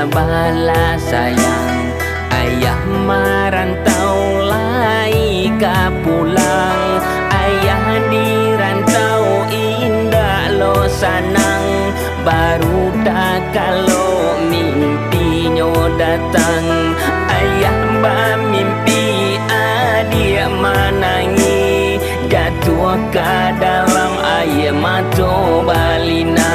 sabarlah sayang, ayah merantau lai ka pulang. Ayah di rantau indah lo sanang, baru dah kalau mimpinya datang. Ayah bermimpi adik menangi, jatuh ke dalam air mata balina.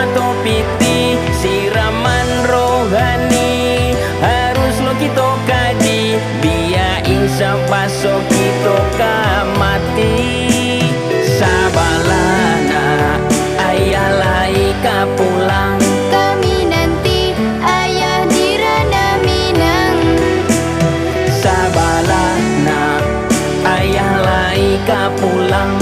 Topiti siraman rohani harus lo kita kaji, biar insya pasok kita mati. Sabarlah nak, ayah lai ka pulang. Kami nanti ayah di ranah Minang. Sabarlah nak, ayah lai ka pulang.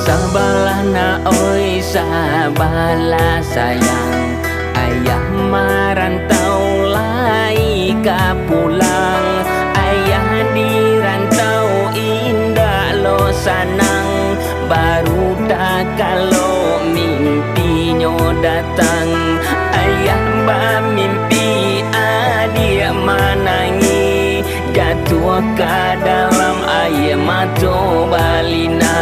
Sabarlah nak oi, sabarlah sayang, ayah merantau lai ka pulang. Ayah di rantau indah lo sanang, baru dah kalau mimpinya datang. Ayah bermimpi adik menangi, jatuh ke dalam air mata balina.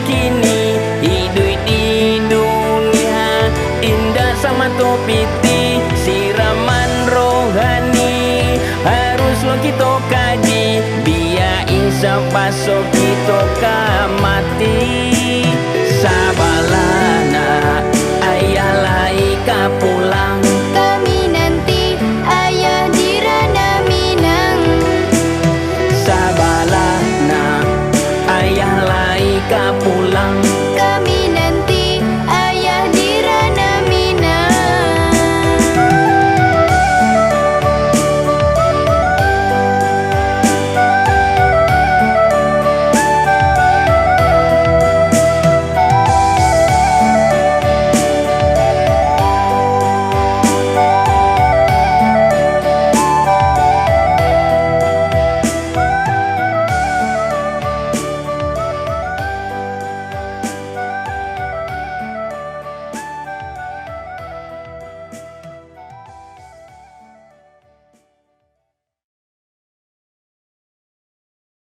Kini hidup di dunia indah sama topiti siraman rohani harus lo kita kaji, biar insya pasok kita mati.